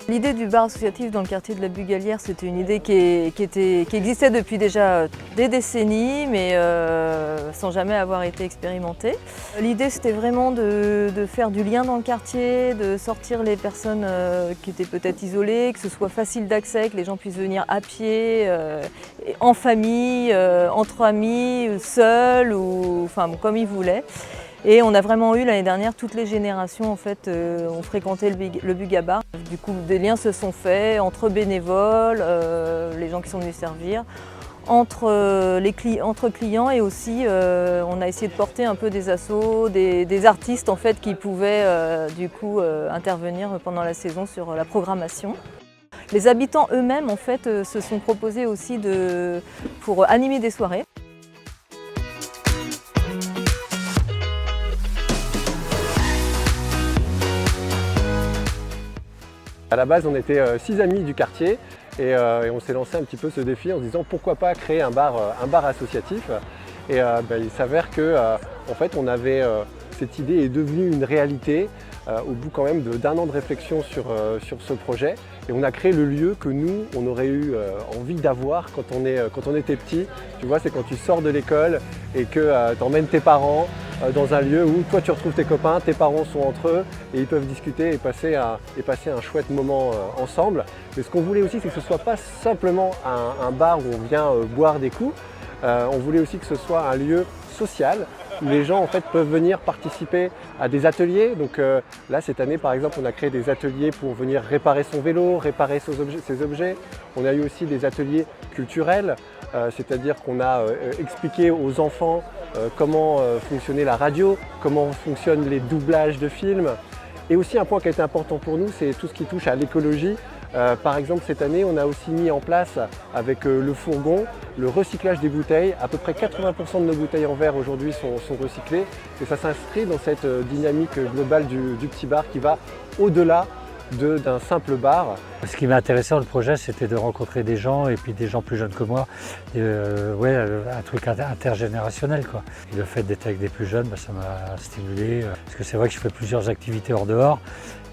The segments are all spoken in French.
L'idée du bar associatif dans le quartier de la Bugalière, c'était une idée qui existait depuis déjà des décennies, mais sans jamais avoir été expérimentée. L'idée, c'était vraiment de faire du lien dans le quartier, de sortir les personnes qui étaient peut-être isolées, que ce soit facile d'accès, que les gens puissent venir à pied, en famille, entre amis, seuls, ou enfin comme ils voulaient. Et on a vraiment eu l'année dernière, toutes les générations en fait, ont fréquenté le Bugabar. Du coup, des liens se sont faits entre bénévoles, les gens qui sont venus servir, entre clients et aussi on a essayé de porter un peu des assos, des artistes en fait qui pouvaient du coup intervenir pendant la saison sur la programmation. Les habitants eux-mêmes en fait se sont proposés aussi pour animer des soirées. À la base, on était 6 amis du quartier et on s'est lancé un petit peu ce défi en se disant pourquoi pas créer un bar associatif. Et il s'avère que en fait, cette idée est devenue une réalité au bout quand même d'1 an de réflexion sur ce projet. Et on a créé le lieu que nous, on aurait eu envie d'avoir quand on était petit. Tu vois, c'est quand tu sors de l'école et que tu emmènes tes parents dans un lieu où toi tu retrouves tes copains, tes parents sont entre eux et ils peuvent discuter et passer un chouette moment ensemble. Mais ce qu'on voulait aussi, c'est que ce ne soit pas simplement un bar où on vient boire des coups. On voulait aussi que ce soit un lieu social où les gens en fait peuvent venir participer à des ateliers. Donc là cette année par exemple on a créé des ateliers pour venir réparer son vélo, réparer ses objets. On a eu aussi des ateliers culturels, c'est-à-dire qu'on a expliqué aux enfants comment fonctionnait la radio, comment fonctionnent les doublages de films. Et aussi un point qui a été important pour nous, c'est tout ce qui touche à l'écologie. Par exemple, cette année, on a aussi mis en place avec le fourgon le recyclage des bouteilles. À peu près 80% de nos bouteilles en verre aujourd'hui sont recyclées. Et ça s'inscrit dans cette dynamique globale du petit bar qui va au-delà d'un simple bar. Ce qui m'a intéressé dans le projet, c'était de rencontrer des gens et puis des gens plus jeunes que moi. Un truc intergénérationnel, quoi. Et le fait d'être avec des plus jeunes, ça m'a stimulé. Parce que c'est vrai que je fais plusieurs activités hors dehors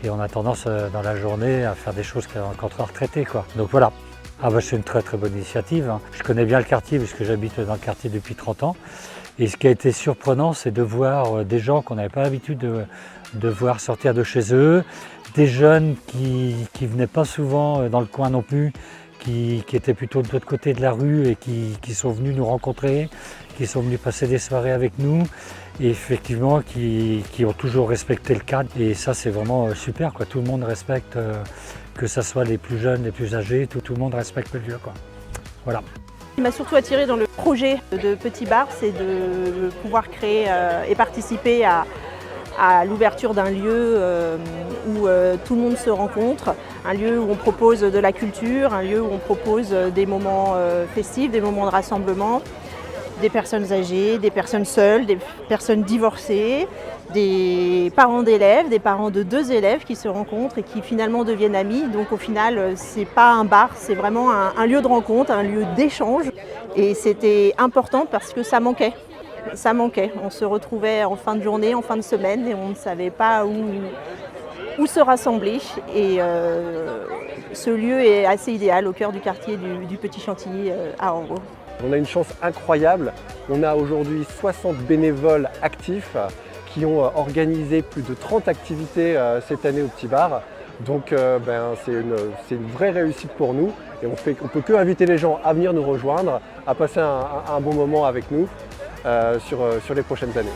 et on a tendance dans la journée à faire des choses qu'entre retraités, quoi. Donc voilà. C'est une très très bonne initiative. Je connais bien le quartier puisque j'habite dans le quartier depuis 30 ans. Et ce qui a été surprenant, c'est de voir des gens qu'on n'avait pas l'habitude de voir sortir de chez eux, des jeunes qui venaient pas souvent dans le coin non plus, qui étaient plutôt de l'autre côté de la rue et qui sont venus nous rencontrer, qui sont venus passer des soirées avec nous et effectivement qui ont toujours respecté le cadre. Et ça c'est vraiment super, quoi. Tout le monde respecte, que ce soit les plus jeunes, les plus âgés, tout le monde respecte le lieu, quoi. Voilà. Ce qui m'a surtout attiré dans le projet de Petit Bar, c'est de pouvoir créer et participer à l'ouverture d'un lieu où tout le monde se rencontre, un lieu où on propose de la culture, un lieu où on propose des moments festifs, des moments de rassemblement, des personnes âgées, des personnes seules, des personnes divorcées, des parents d'élèves, des parents de 2 élèves qui se rencontrent et qui finalement deviennent amis. Donc au final, c'est pas un bar, c'est vraiment un lieu de rencontre, un lieu d'échange. Et c'était important parce que ça manquait. Ça manquait. On se retrouvait en fin de journée, en fin de semaine et on ne savait pas où se rassembler. Et ce lieu est assez idéal au cœur du quartier du Petit Chantilly à Orvault. On a une chance incroyable. On a aujourd'hui 60 bénévoles actifs qui ont organisé plus de 30 activités cette année au Petit Bar. Donc c'est une vraie réussite pour nous et on peut que inviter les gens à venir nous rejoindre, à passer un bon moment avec nous sur les prochaines années.